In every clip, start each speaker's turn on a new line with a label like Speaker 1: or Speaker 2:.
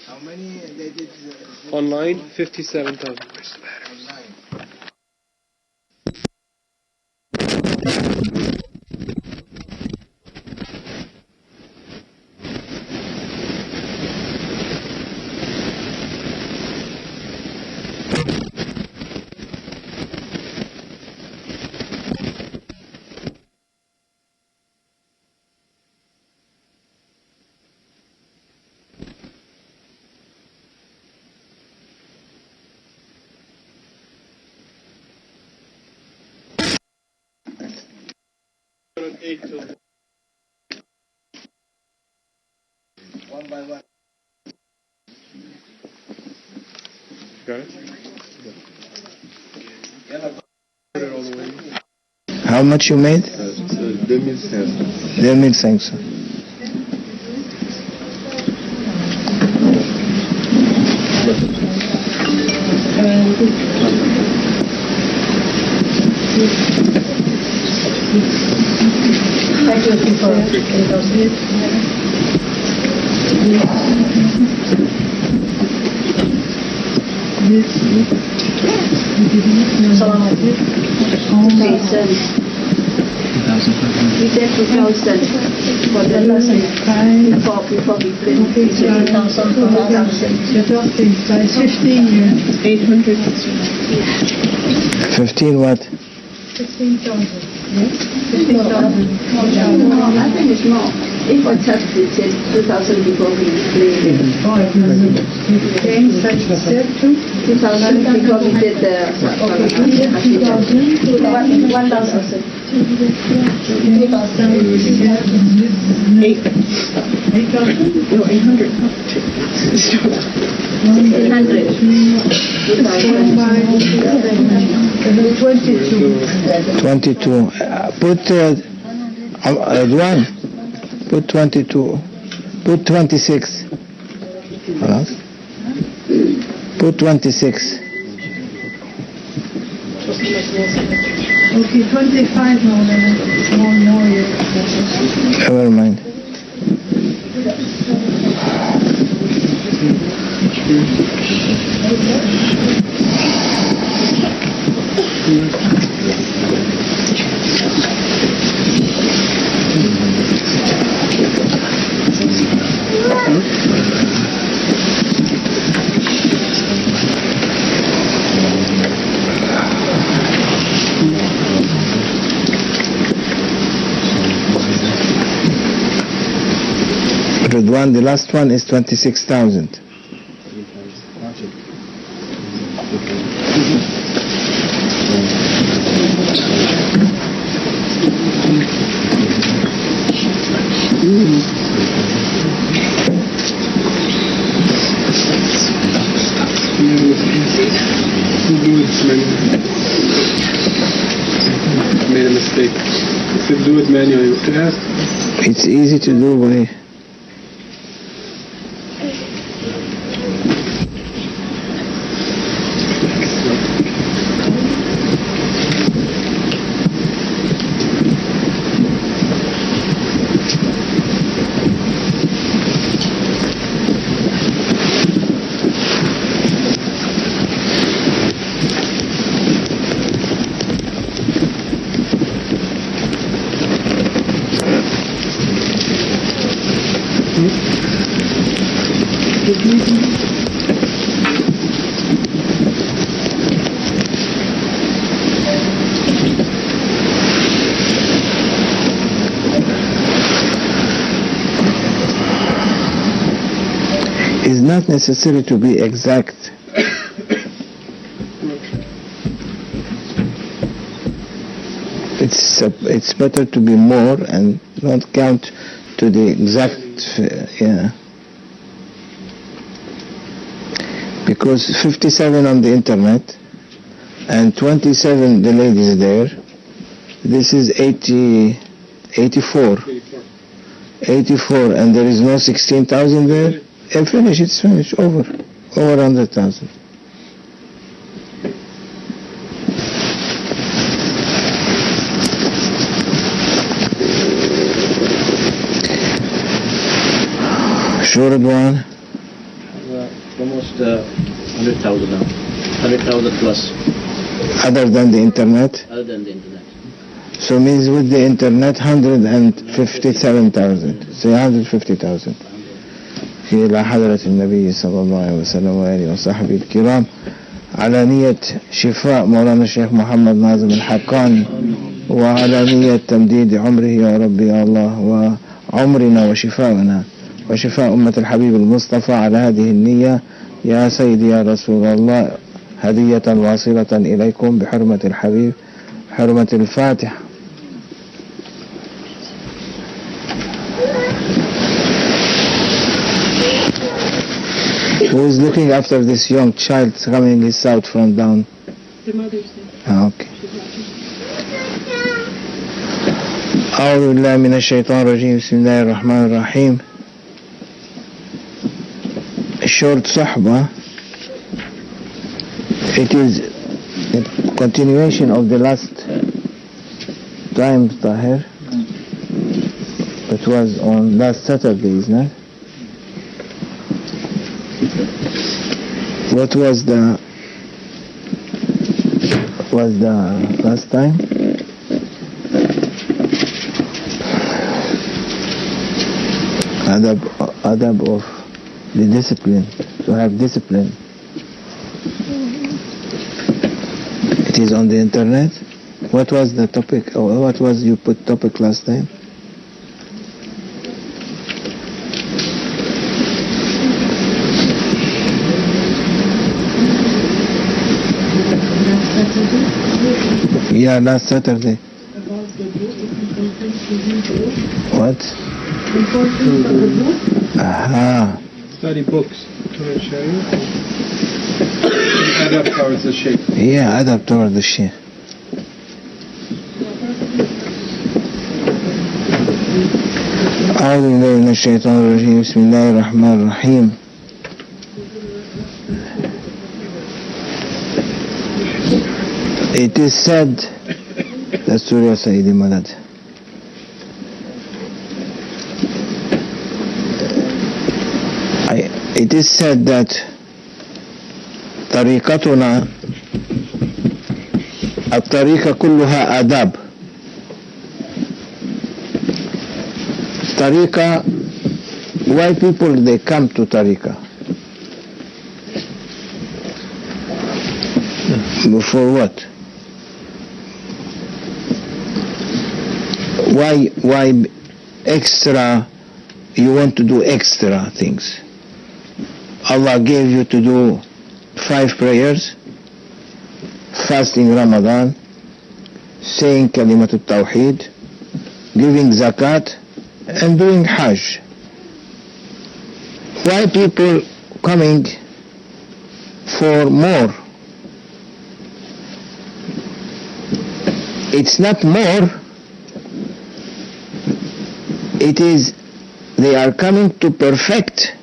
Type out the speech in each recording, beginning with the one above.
Speaker 1: How many they did?
Speaker 2: Online, 57,000.
Speaker 1: Online. One by one.
Speaker 2: Got it?
Speaker 3: How much you made?
Speaker 2: 2500.
Speaker 3: 2500.
Speaker 4: We said 2,000 for the lesson before we print 2,000 for 1,000.
Speaker 5: It's 15 years. 800.
Speaker 3: 15 what?
Speaker 5: 15,000. Yes? 15,000.
Speaker 4: No, I think it's more. If I touched it, said 2,000 before we played it.
Speaker 5: Oh, it came such a step too?
Speaker 4: 2,000 before we did the...
Speaker 5: Okay, 2,000.
Speaker 4: 1,000.
Speaker 5: 8,000?
Speaker 4: No, 800. 800.
Speaker 3: 22. Put one. Put 22. Put 26. خلاص. Put 26.
Speaker 5: Okay, 25 more years.
Speaker 3: Never mind. Ridwan, the last one is 26,000.
Speaker 2: Made a mistake. If you do it manually, what do you have?
Speaker 3: It's easy to do by... It's not necessary to be exact. It's better to be more and not count to the exact, yeah. Because 57 on the internet and 27 the ladies there, this is 84, and there is no 16,000 there. It's finished, over 100,000. Short one.
Speaker 6: Almost 100,000 now. 100,000 plus,
Speaker 3: Other than the internet.
Speaker 6: other than the internet.
Speaker 3: So means with the internet 157,000. Say 150,000. إلى حضرة النبي صلى الله عليه وسلم وآله وصحبه الكرام على نية شفاء مولانا الشيخ محمد ناظم الحقاني وعلى نية تمديد عمره يا رب يا الله وعمرنا وشفاءنا وشفاء أمة الحبيب المصطفى على هذه النية يا سيدي يا رسول الله هدية واصلة إليكم بحرمة الحبيب حرمة الفاتحة. Who is looking after this young child coming his out from down?
Speaker 5: The mother's there.
Speaker 3: Okay. أعوذ بالله من الشيطان الرجيم بسم الله الرحمن الرحيم. Short صحبة. It is a continuation of the last time, Tahir. It was on last Saturday, isn't it? What was the last time? Adab of the discipline, to have discipline. It is on the internet. What was the topic, or what was you put topic last time? Yeah, last Saturday.
Speaker 5: About the book, it's important to read the book.
Speaker 3: What?
Speaker 5: Importance of the book.
Speaker 3: Aha.
Speaker 2: Study books. Can I show you? Adab towards the Shaykh.
Speaker 3: Yeah, adab toward the Shaykh. أعوذ بالله من الشيطان الرجيم بسم الله الرحمن الرحيم. It is said that Surya Sayyidi Madad. It is said that طريقتنا الطريقة كلها آداب. Tariqa, why people they come to Tariqa? For what? Why extra, you want to do extra things? Allah gave you to do 5 prayers, fasting Ramadan, saying Kalimatul Tawheed, giving zakat, and doing Hajj. Why people coming for more? It's not more, it is they are coming to perfect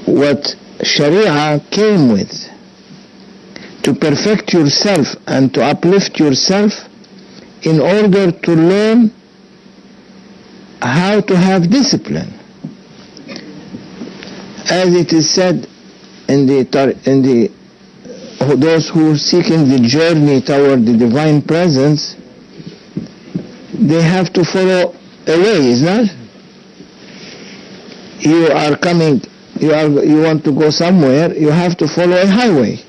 Speaker 3: what Sharia came with, to perfect yourself and to uplift yourself in order to learn how to have discipline. As it is said in those who are seeking the journey toward the divine presence, they have to follow a way, isn't it? You are coming, you want to go somewhere, you have to follow a highway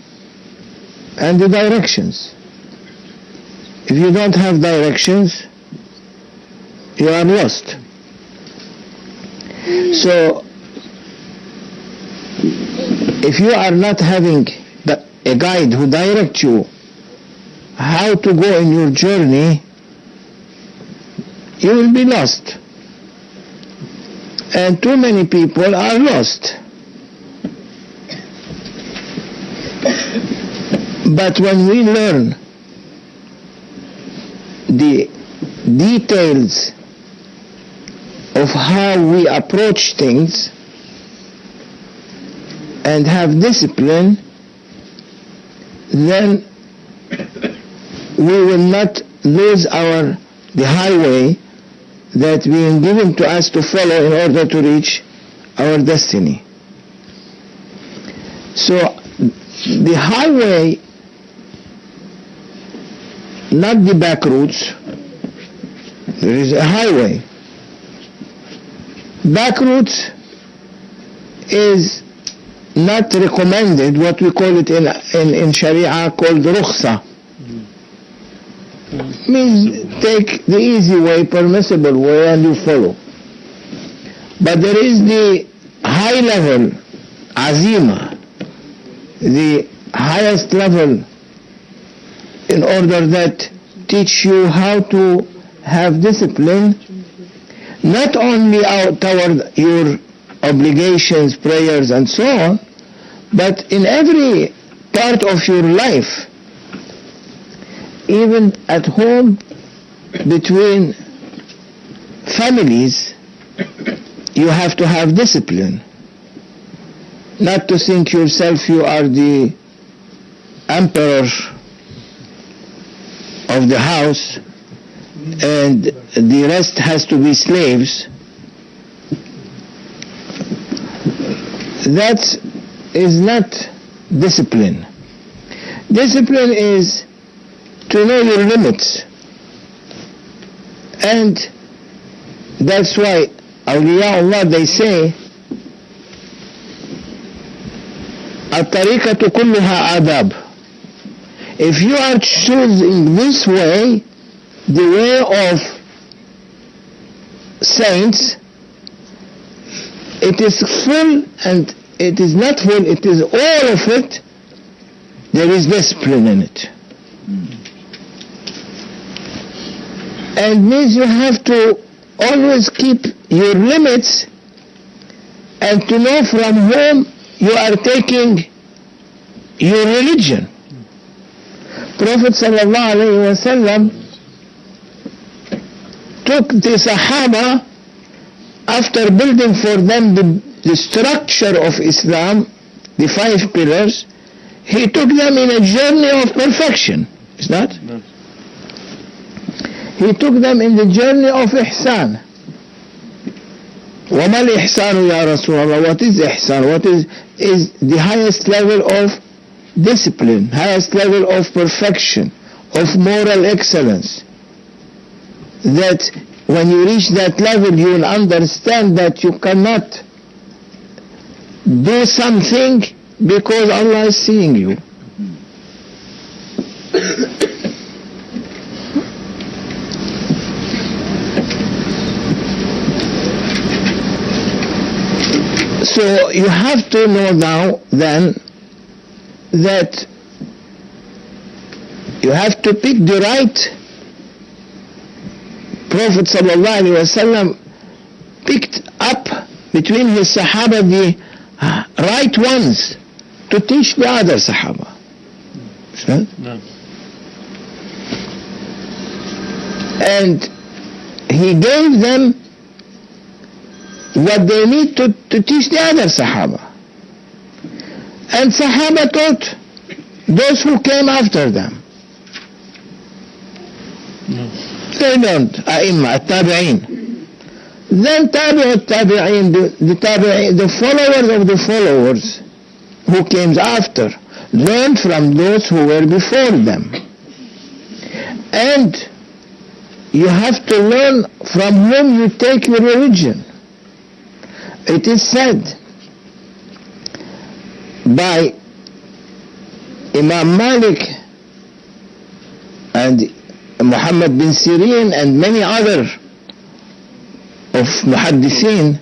Speaker 3: and the directions. If you don't have directions, you are lost. So, if you are not having a guide who directs you how to go in your journey, you will be lost. And too many people are lost. But when we learn the details of how we approach things and have discipline, then we will not lose the highway that being given to us to follow in order to reach our destiny. So the highway, not the back roads. There is a highway. Back roads is not recommended, what we call it in Sharia called rukhsa. Means take the easy way, permissible way, and you follow. But there is the high level, azima, the highest level, in order that teach you how to have discipline, not only toward your obligations, prayers, and so on, but in every part of your life. Even at home, between families, you have to have discipline. Not to think yourself you are the emperor of the house and the rest has to be slaves. That is not discipline. Discipline is to know your limits. And that's why awliya Allah, they say, الطريقة كلها آداب. If you are choosing this way, the way of saints, it is full, and it is not full, it is all of it, there is discipline in it. And means you have to always keep your limits and to know from whom you are taking your religion. Prophet sallallahu alaihi wasallam took the Sahaba, after building for them the structure of Islam, the 5 pillars, he took them in a journey of perfection. Is that? No. He took them in the journey of ihsan. وَمَا الْإِحْسَانُ يَا رَسُولَ اللَّهِ? What is ihsan? What is the highest level of discipline, highest level of perfection, of moral excellence. That when you reach that level, you will understand that you cannot do something because Allah is seeing you. So you have to know now then that you have to pick the right. Prophet sallallahu alaihi wasallam picked up between his Sahaba the right ones to teach the other Sahaba. No. And he gave them what they need to teach the other Sahaba. And Sahaba taught those who came after them. No. They learned A'imma, Tabi'in. Then Tabi'in, the followers of the followers who came after, learned from those who were before them. And you have to learn from whom you take your religion. It is said by Imam Malik and Muhammad bin Sirin and many other of Muhaddithin,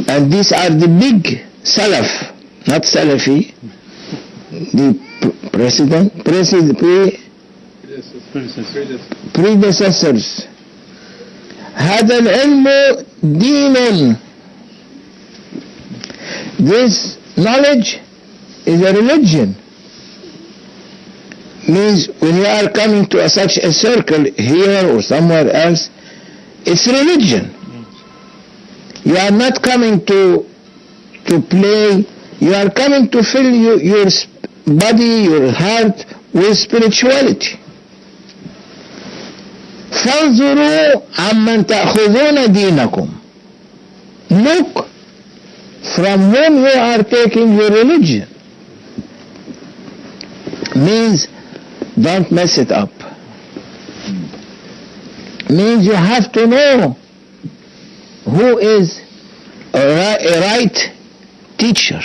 Speaker 3: and these are the big Salaf, not Salafi, the predecessors. هذا العلم دين. This knowledge is a religion. Means when you are coming to such a circle here or somewhere else, it's religion. You are not coming to play. You are coming to fill your body, your heart with spirituality. فانظروا عمن تأخذون دينكم. Look from whom you are taking your religion. Means don't mess it up. Means you have to know who is a right teacher.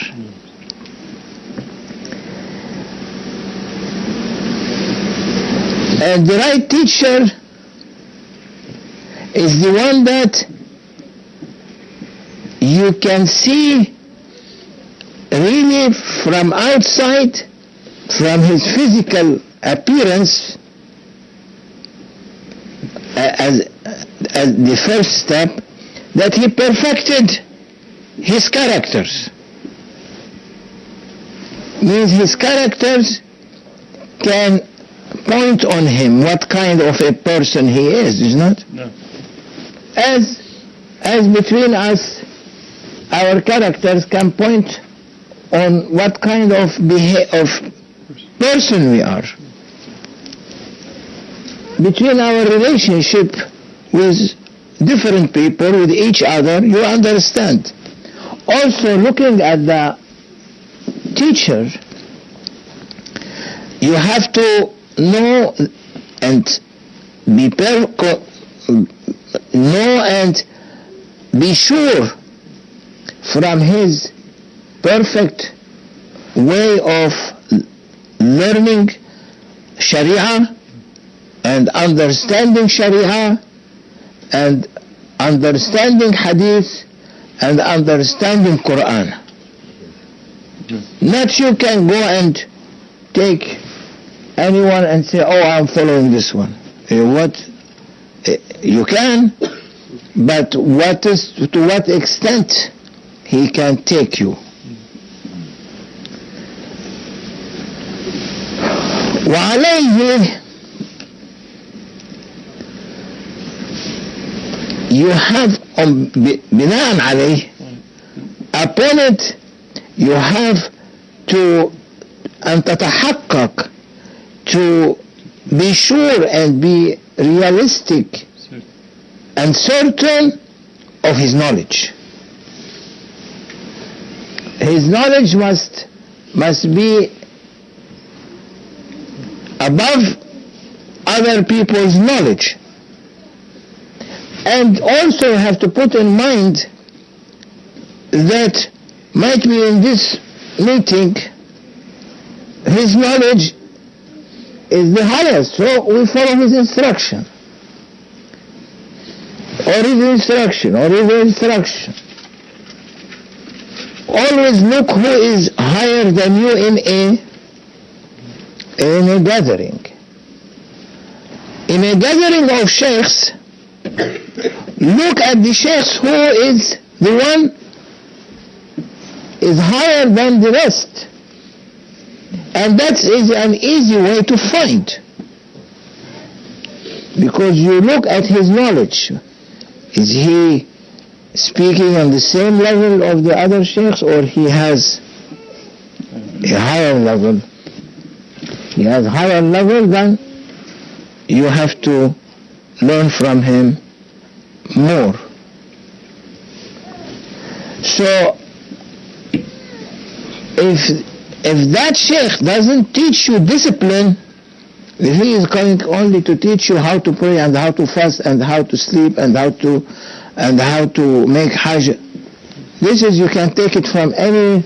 Speaker 3: And the right teacher is the one that you can see really from outside, from his physical appearance, as the first step, that he perfected his characters. Means his characters can point on him what kind of a person he is not?
Speaker 2: No.
Speaker 3: As between us, our characters can point on what kind of person we are. Between our relationship with different people, with each other, you understand. Also, looking at the teacher, you have to know and be sure from his perfect way of learning Sharia and understanding Sharia and understanding Hadith and understanding Quran. Not you can go and take anyone and say, oh, I'm following this one. You can, but to what extent he can take you. وعليه you have بناء عليه, upon it you have to أن تتحقق, to be sure and be realistic and certain of his knowledge. His knowledge must be above other people's knowledge. And also you have to put in mind that might be in this meeting his knowledge is the highest, so we follow his instruction. Or his instruction. Always look who is higher than you in a gathering. In a gathering of sheikhs, look at the sheikhs who is the one is higher than the rest. And that is an easy way to find. Because you look at his knowledge. Is he speaking on the same level of the other sheikhs, or he has a higher level? He has higher level, then you have to learn from him more. So if that sheikh doesn't teach you discipline, if he is coming only to teach you how to pray and how to fast and how to sleep and how to make hajj, this is, you can take it from any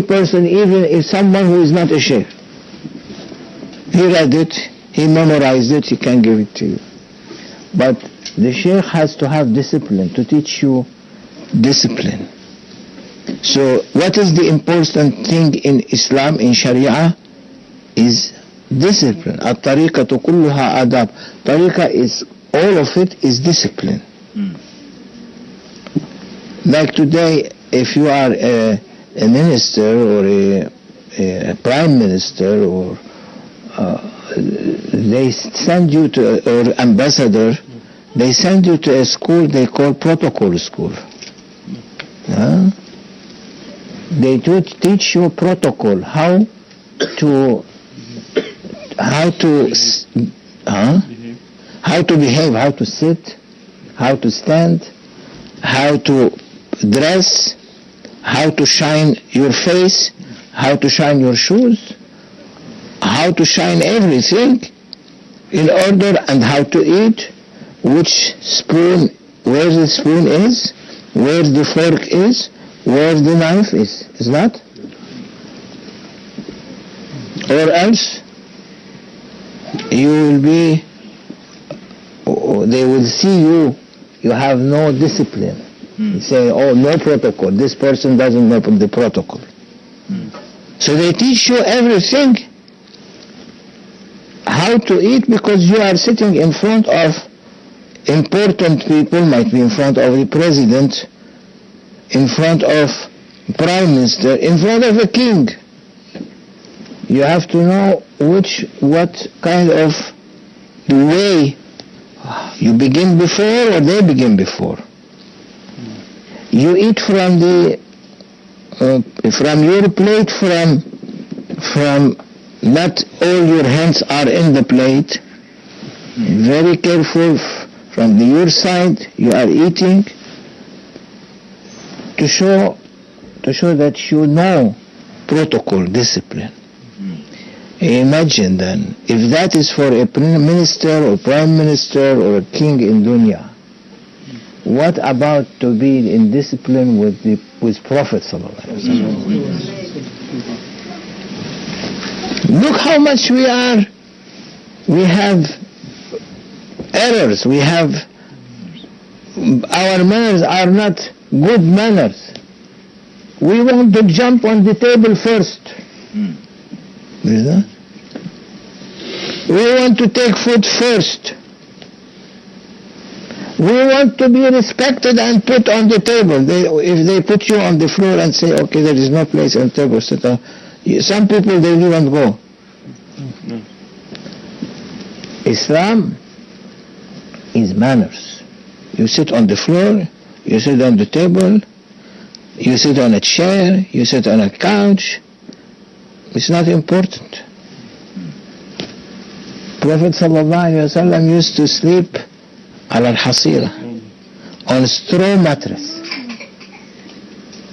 Speaker 3: person, even if someone who is not a sheikh. He read it, he memorized it, he can give it to you. But the sheikh has to have discipline, to teach you discipline. So what is the important thing in Islam, in Sharia, is discipline. At-tariqatu kulluha adab. Tariqa is, all of it is discipline. Like today, if you are a minister or a prime minister, or they send you to, or ambassador, they send you to a school they call protocol school. They teach you protocol, how to how to behave, how to sit, how to stand, how to dress, how to shine your face, how to shine your shoes, how to shine everything in order, and how to eat, which spoon, where the spoon is, where the fork is, where the knife is not? Or else you will be, they will see you have no discipline. Say, oh, no protocol, this person doesn't know the protocol. So they teach you everything, how to eat, because you are sitting in front of important people, might be in front of the president, in front of prime minister, in front of a king. You have to know what kind of the way you begin before or they begin before. You eat from from your plate, from not all your hands are in the plate. Very careful from your side. You are eating to show that you know protocol, discipline. Imagine then, if that is for a minister or prime minister or a king in dunya, what about to be in discipline with Prophet sallallahu alaihi wasallam? Look how much we have errors, our manners are not good manners. We want to jump on the table first. Is that? We want to take food first. We want to be respected and put on the table. If they put you on the floor and say, okay, there is no place on the table, sit down. Some people, they even go. Islam is manners. You sit on the floor, you sit on the table, you sit on a chair, you sit on a couch. It's not important. Prophet ﷺ used to sleep على الحصيرة, on a straw mattress.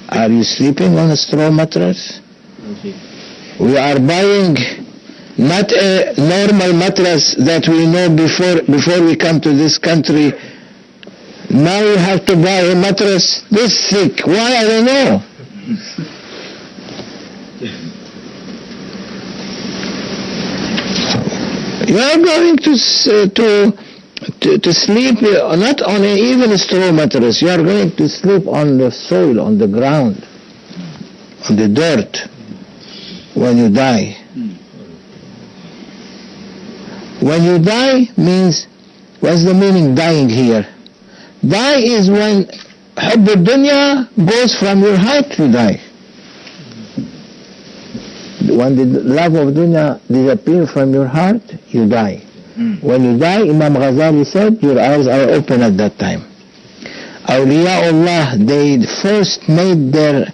Speaker 3: Are you sleeping on a straw mattress? We are buying not a normal mattress that we know before we come to this country. Now you have to buy a mattress this thick. Why? I don't know. You are going to sleep not on even a straw mattress. You are going to sleep on the soil, on the ground, on the dirt when you die. When you die means, what's the meaning dying here? Die is when حب الدنيا goes from your heart, you die. When the love of dunya disappears from your heart, you die. When you die, Imam Ghazali said, your eyes are open at that time. Awliyaullah, they first made their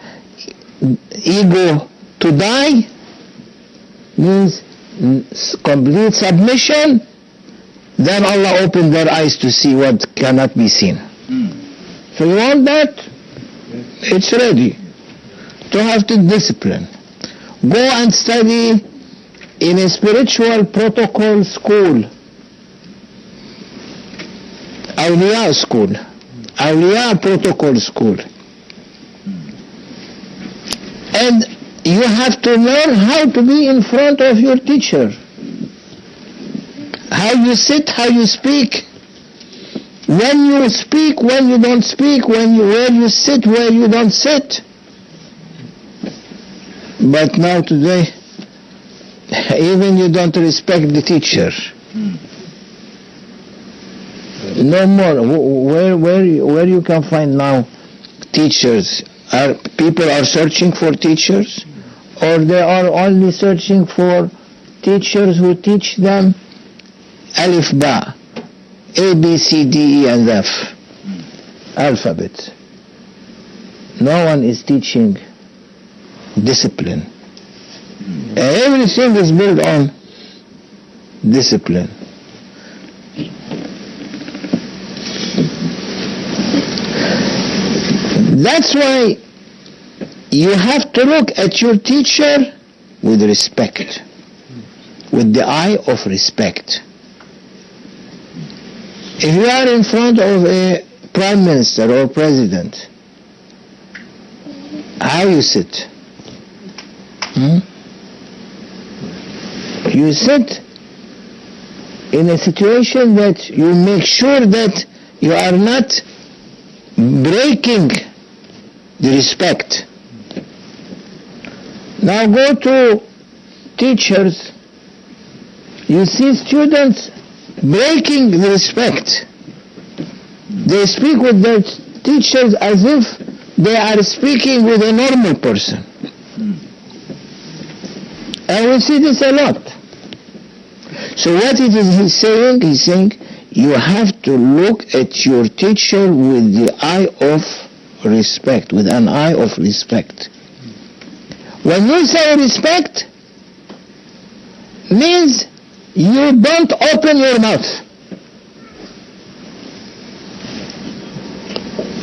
Speaker 3: ego to die, means complete submission, then Allah opened their eyes to see what cannot be seen. So you want that? It's ready to have to discipline. Go and study in a spiritual protocol school, Awliya school, Awliya protocol school. And you have to learn how to be in front of your teacher. How you sit, how you speak. When you speak, when you don't speak, where you sit, where you don't sit. But now today, even you don't respect the teacher. No more. Where you can find now teachers? People are searching for teachers, or they are only searching for teachers who teach them Alif Ba, A, B, C, D, E, and F, alphabet. No one is teaching discipline. Everything is built on discipline. That's why you have to look at your teacher with respect, with the eye of respect. If you are in front of a prime minister or president, how you sit? You sit in a situation that you make sure that you are not breaking the respect. Now go to teachers, you see students breaking the respect. They speak with their teachers as if they are speaking with a normal person. And we see this a lot. So what it is he's saying? He's saying you have to look at your teacher with the eye of respect, with an eye of respect. When you say respect, means you don't open your mouth.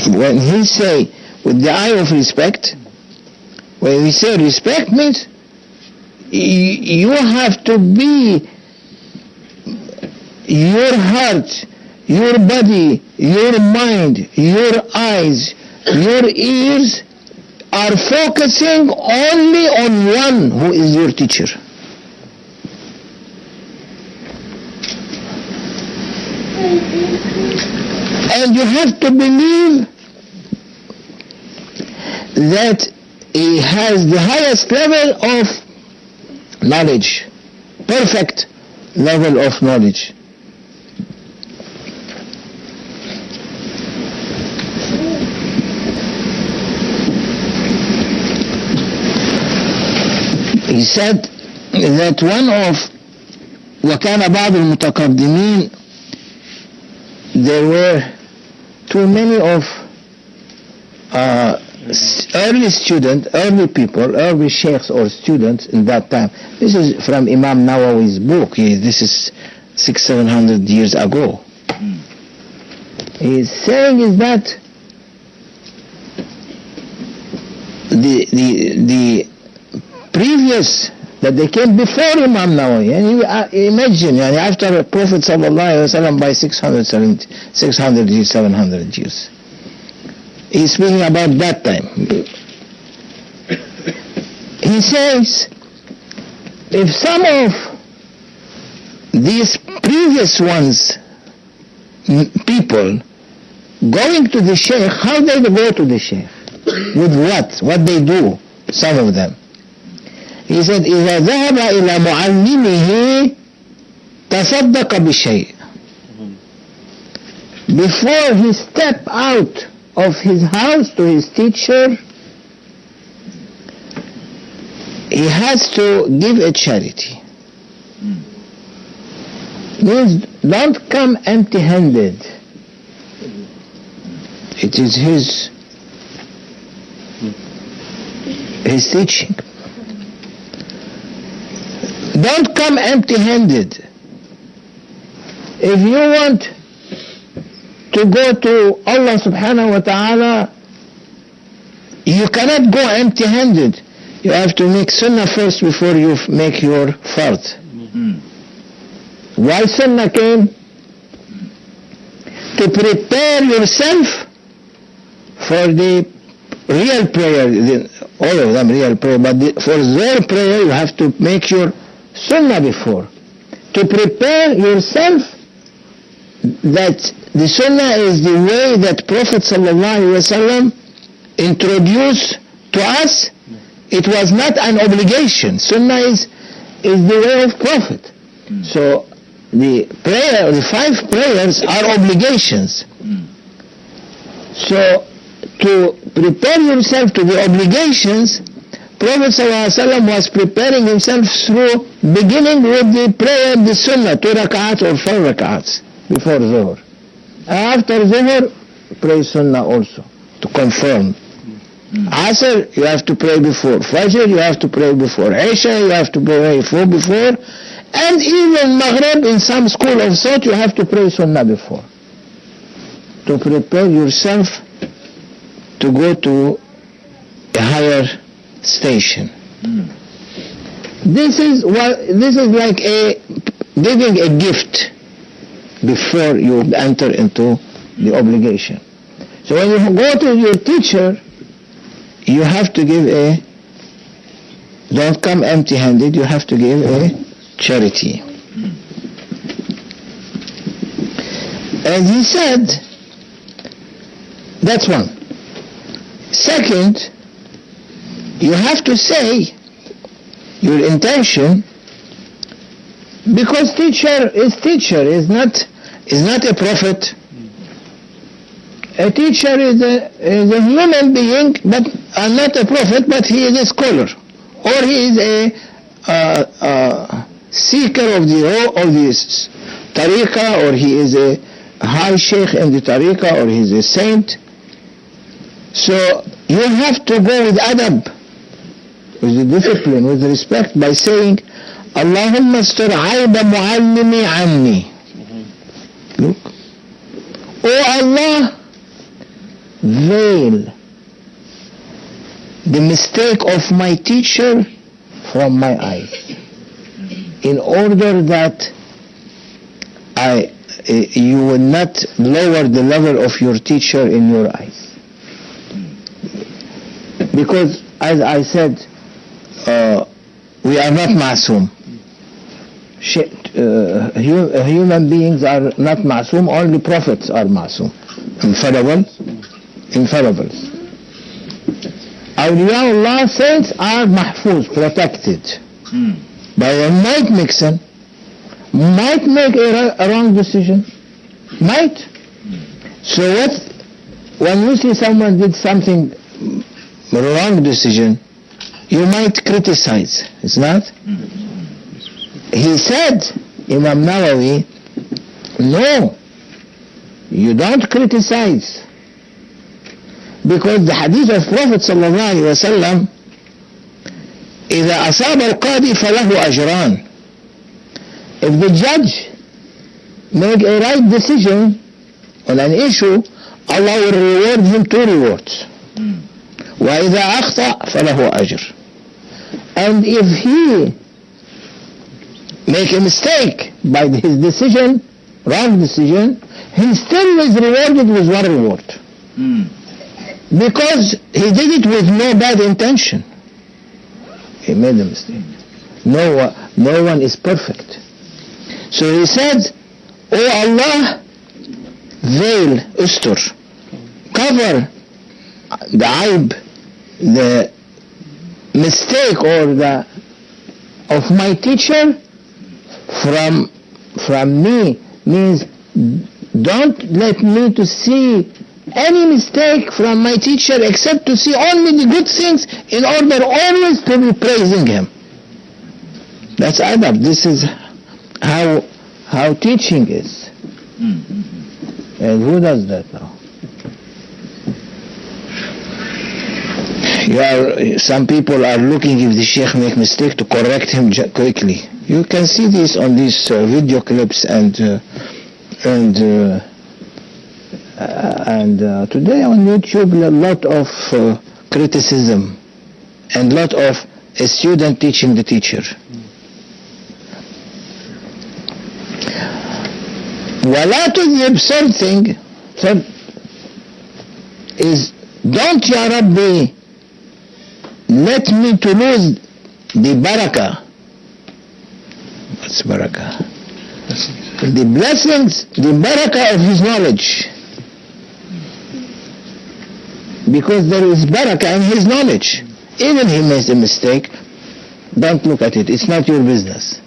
Speaker 3: When he say with the eye of respect, when we say respect means you have to be, your heart, your body, your mind, your eyes, your ears are focusing only on one who is your teacher. And you have to believe that he has the highest level of knowledge, perfect level of knowledge. He said that one of وكان بعض المتقدمين, there were too many of early students, early people, early sheikhs or students in that time. This is from Imam Nawawi's book. This is 600-700 years ago. He's saying is that the previous, that they came before Imam Nawawi, and you imagine, after Prophet ﷺ by 600 years, 700 years. He's speaking about that time. He says, if some of these previous ones, people, going to the Shaykh, how they go to the Shaykh? With what? What they do? Some of them. He said, إذا ذهب إلى معلمه تصدق بشيء. Before he step out of his house to his teacher, he has to give a charity. Means don't come empty-handed. It is his teaching. Don't come empty-handed. If you want to go to Allah subhanahu wa ta'ala, you cannot go empty-handed. You have to make sunnah first before you make your fard. Why sunnah came? To prepare yourself for the real prayer. All of them real prayer, but for their prayer you have to make your sunnah before. To prepare yourself that the sunnah is the way that Prophet ﷺ introduced to us. It was not an obligation. Sunnah is the way of Prophet. So the prayer, the 5 prayers are obligations. So to prepare yourself to the obligations, Prophet ﷺ was preparing himself through beginning with the prayer, the sunnah, 2 rak'ats or 4 rak'ats before Zuhr. After Zuhr, pray sunnah also, to confirm. Asr, you have to pray before. Fajr, you have to pray before. Isha, you have to pray before. And even Maghrib, in some school of thought, you have to pray sunnah before. To prepare yourself to go to a higher station. This is like giving a gift before you enter into the obligation. So when you go to your teacher, you have to give don't come empty-handed, you have to give a charity. And he said, that's one. Second, you have to say your intention, because teacher is not a prophet. A teacher is a human being, but not a prophet, but he is a scholar, or he is a seeker of the tariqah, or he is a high sheikh in the tariqah, or he is a saint. So you have to go with adab, with the discipline, with respect, by saying, Allahumma astur ayba muallimi anni. Look. Oh Allah, veil the mistake of my teacher from my eyes, in order that you will not lower the level of your teacher in your eyes. Because, as I said, we are not ma'soom. Human beings are not ma'soom, only prophets are ma'soom. Infallibles. Awliya Allah, saints, are mahfuz, protected. But one might make a wrong decision. Might. So when you see someone did something wrong decision, you might criticize. It's not? He said, Imam Nawawi, no, you don't criticize. Because the hadith of Prophet sallallahu alaihi wasallam, إذا أصاب القاضي فله أجران. If the judge make a right decision on an issue, Allah will reward him 2 rewards. وإذا أخطأ فله أجر. And if he make a mistake by his decision, wrong decision, he still is rewarded with 1 reward. Because he did it with no bad intention. He made a mistake. No one is perfect. So he said, Oh Allah, veil, ustur, cover the aib, the mistake of my teacher from me, means don't let me to see any mistake from my teacher, except to see only the good things, in order always to be praising him. That's adab. This is how teaching is. And who does that now? Some people are looking if the sheikh make mistake to correct him quickly. You can see this on these video clips and today on YouTube, a lot of criticism and lot of a student teaching the teacher. ولا تذهب, third thing is, don't Ya Rabbi let me to lose the barakah. What's barakah? The blessings, the barakah of his knowledge. Because there is barakah in his knowledge. Even he makes a mistake, don't look at it. It's not your business.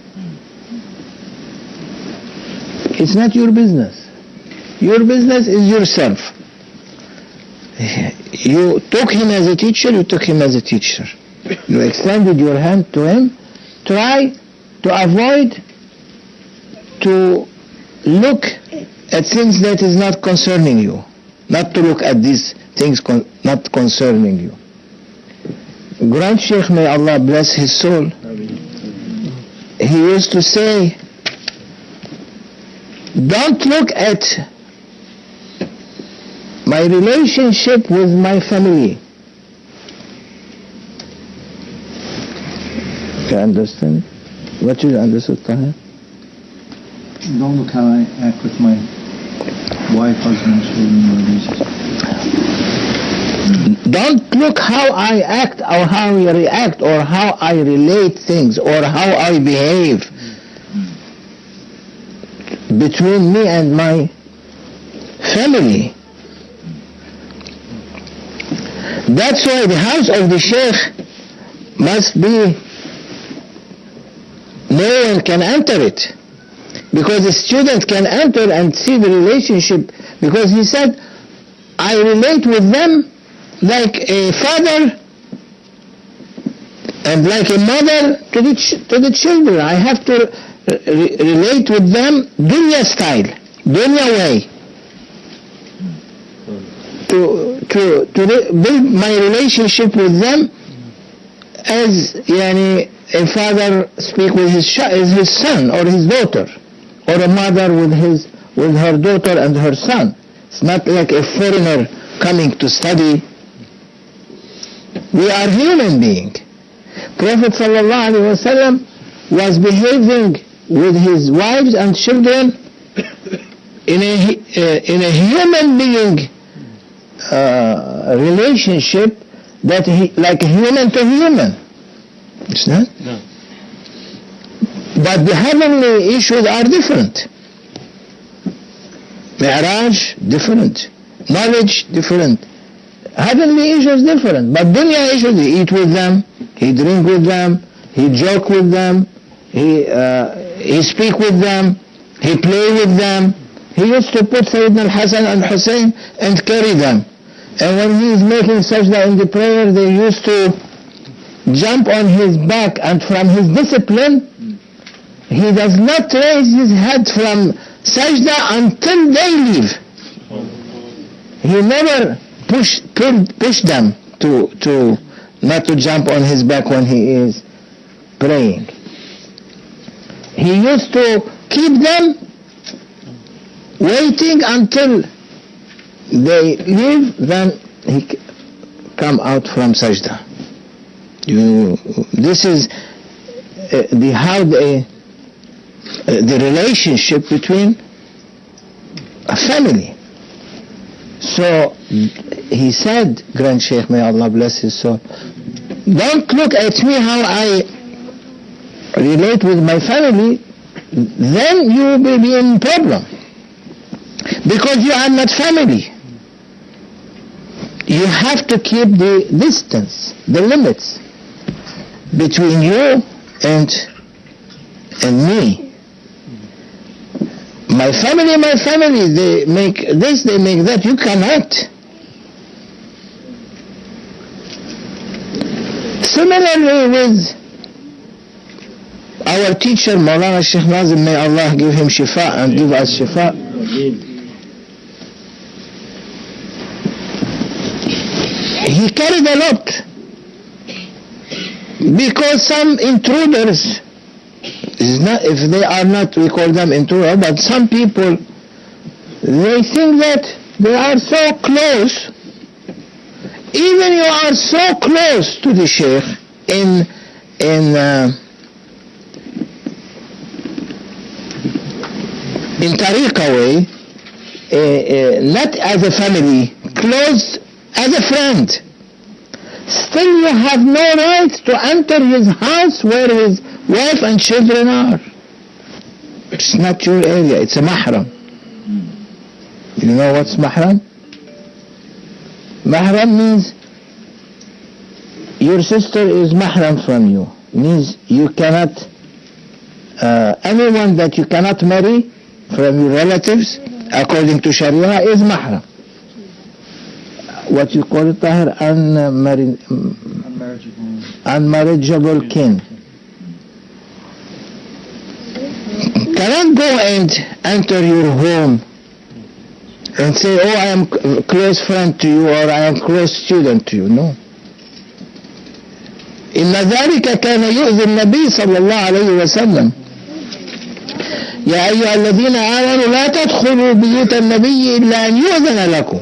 Speaker 3: It's not your business. Your business is yourself. You took him as a teacher, you took him as a teacher. You extended your hand to him. Try to avoid to look at things that is not concerning you. Not to look at these things not concerning you. Grand Shaykh, may Allah bless his soul, he used to say, don't look at my relationship with my family. You understand? What you understood, Tahir?
Speaker 2: Don't look how I act with my wife, husband, children, or nieces.
Speaker 3: Don't look how I act or how I react or how I relate things or how I behave between me and my family. That's why the house of the Shaykh must be, no one can enter it, because the student can enter and see the relationship, because he said, I relate with them like a father and like a mother to the children. I have to relate with them dunya style, dunya way, to build my relationship with them as yani, a father speak with his son or his daughter, or a mother with her daughter and her son. It's not like a foreigner coming to study. We are human beings. Prophet ﷺ was behaving with his wives and children in a human being relationship, that like human to human. It's not?
Speaker 6: No.
Speaker 3: But the heavenly issues are different. Mi'raj, different. Knowledge, different. Heavenly issues, different. But dunya issues, he eat with them, he drink with them, he joke with them, he speak with them, he play with them. He used to put Sayyidina al-Hasan and Hussein and carry them. And when he is making sajda in the prayer, they used to jump on his back, and from his discipline, he does not raise his head from sajda until they leave. He never push them to not to jump on his back when he is praying. He used to keep them waiting until they leave, then he come out from sajda. This is the relationship between a family. So he said, Grand Shaykh, may Allah bless his soul, don't look at me how I relate with my family, then you will be in problem, because you are not family. You have to keep the distance, the limits between you and me. My family, they make this, they make that. You cannot. Similarly with our teacher, Mawlana Shaykh Nazim, may Allah give him shifa and give us shifa. He carried a lot, because some intruders, if they are not, we call them intruders, but some people, they think that they are so close. Even you are so close to the Shaykh in tariqa way, not as a family, close as a friend. Still you have no right to enter his house where his wife and children are. It's not your area, it's a mahram. You know what's mahram? Mahram means your sister is mahram from you. Means you cannot, anyone that you cannot marry from your relatives, according to Sharia, is mahram. What you call it, Tahir? Unmarriageable kin. Cannot go and enter your home and say, oh, I am a close friend to you, or I am close student to you. No. إن ذلك كان يؤذي النبي صلى الله عليه وسلم. يا أيها الذين آمنوا لا تدخلوا بيوت النبي إلا أن يؤذن لكم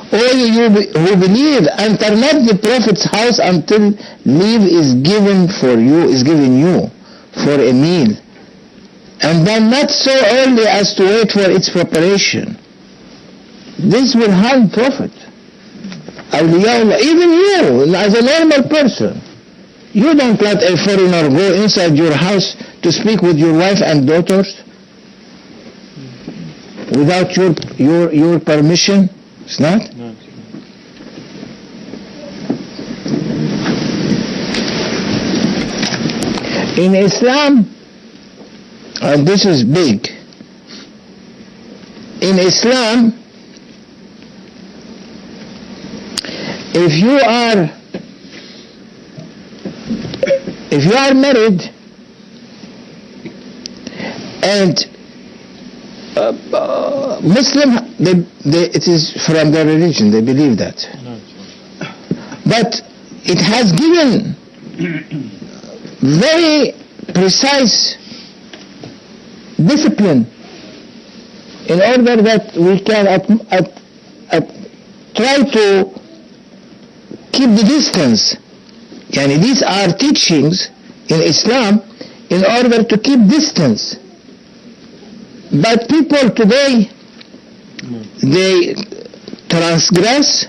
Speaker 3: All you who believe, enter not the Prophet's house until leave is given you for a meal, and then not so early as to wait for its preparation. This will harm Prophet. Awliyaullah, even you, as a normal person, you don't let a foreigner go inside your house to speak with your wife and daughters without your permission. It's not?
Speaker 6: No.
Speaker 3: In Islam, and this is big, in Islam, if you are married and Muslim, it is from their religion, they believe that. But it has given very precise discipline in order that we can try to keep the distance. Yani these are teachings in Islam in order to keep distance. But people today, they transgress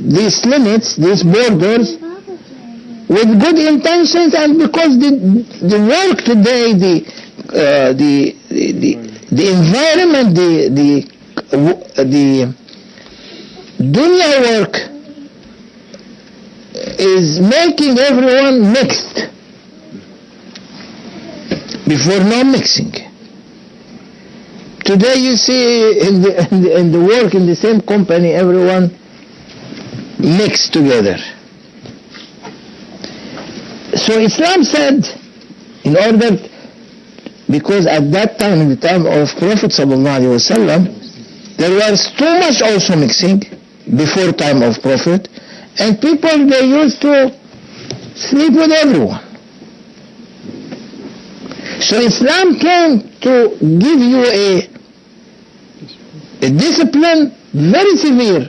Speaker 3: these limits, these borders, with good intentions, and because the work today, the environment, the dunya work is making everyone mixed before no mixing. Today you see in the work in the same company, everyone mixed together. So Islam said, in order, because at that time, in the time of Prophet ﷺ, there was too much also mixing before time of Prophet, and people, they used to sleep with everyone. So Islam came to give you a discipline very severe,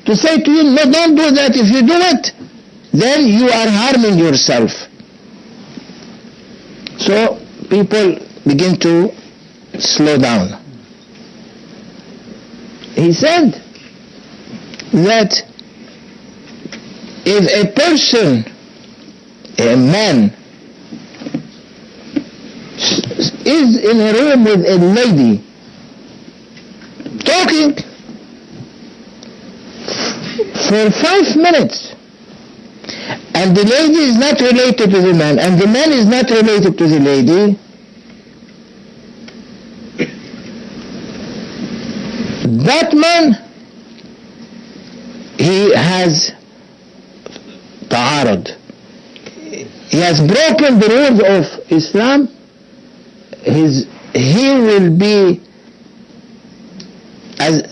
Speaker 3: to say to you, no, don't do that. If you do it, then you are harming yourself. So people begin to slow down. He said that if a person, a man, is in a room with a lady talking for 5 minutes, and the lady is not related to the man, and the man is not related to the lady, that man, he has ta'arud. He has broken the rules of Islam. He will be as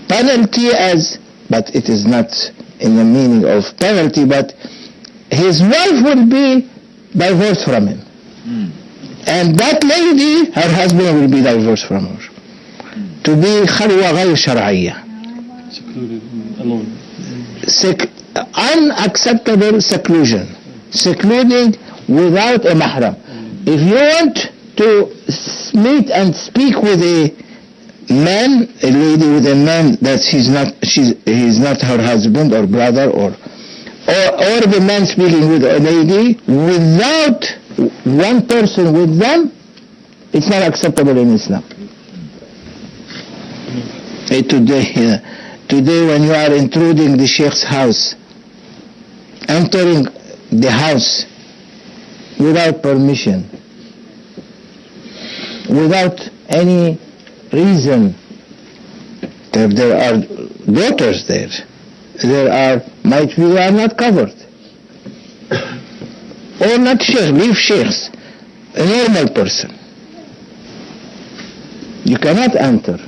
Speaker 3: penalty as, but it is not in the meaning of penalty, but his wife will be divorced from him. And that lady, her husband will be divorced from her. To be khalwa ghayr shar'iyya.
Speaker 6: Secluded, alone.
Speaker 3: Unacceptable seclusion. Secluding without a mahram. If you want to meet and speak with a man, a lady with a man that he's not her husband or brother, or the man speaking with a lady without one person with them, it's not acceptable in Islam. Today when you are intruding the Shaykh's house, entering the house without permission, without any reason, there are daughters there, might be they are not covered, or not Shaykh, leave Shaykhs, a normal person, you cannot enter.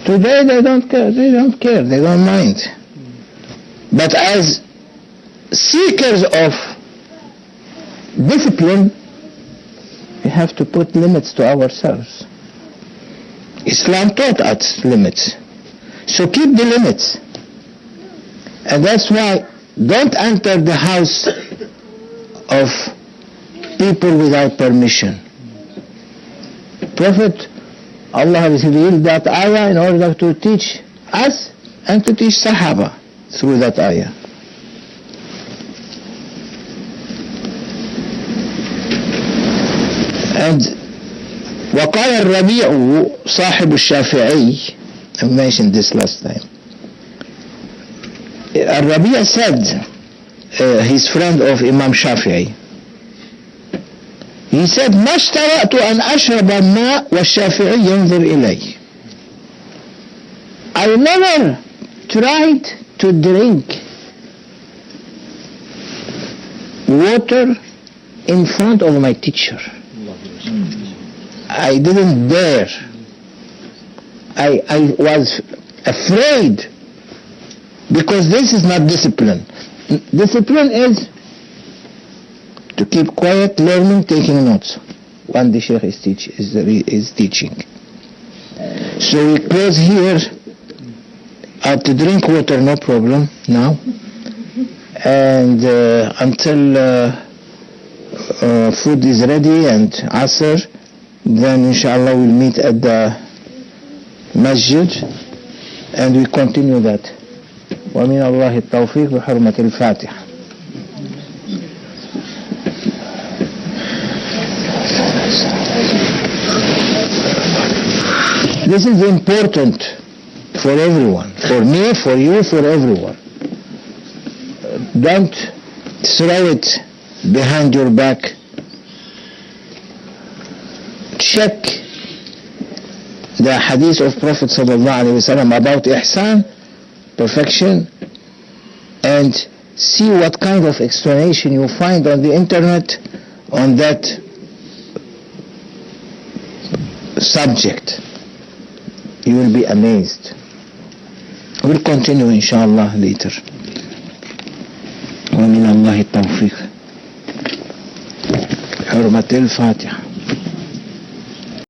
Speaker 3: Today they don't care, they don't mind. But as seekers of discipline, we have to put limits to ourselves. Islam taught us limits. So keep the limits. And that's why don't enter the house of people without permission. Prophet, Allah has revealed that ayah in order to teach us and to teach Sahaba through that ayah. And وقال الربيع صاحب الشافعي, I mentioned this last time. الربيع said, his friend of Imam Shafi'i, he said ما اشترأت أن أشرب الماء والشافعي ينظر إلي. I never tried to drink water in front of my teacher. I didn't dare. I was afraid, because this is not discipline. Discipline is to keep quiet, learning, taking notes when the Shaykh is teaching. So we close here. To drink water, no problem now, and until food is ready and Asr, then inshallah we'll meet at the masjid and we continue that. ومن الله التوفيق بحرمة الفاتحة. This is important for everyone, for me, for you, for everyone. Don't throw it behind your back. Check the hadith of Prophet ﷺ about ihsan, perfection, and see what kind of explanation you find on the internet on that subject. You will be amazed. We'll continue inshallah later. ومن الله التوفيق. حرمة الفاتحة.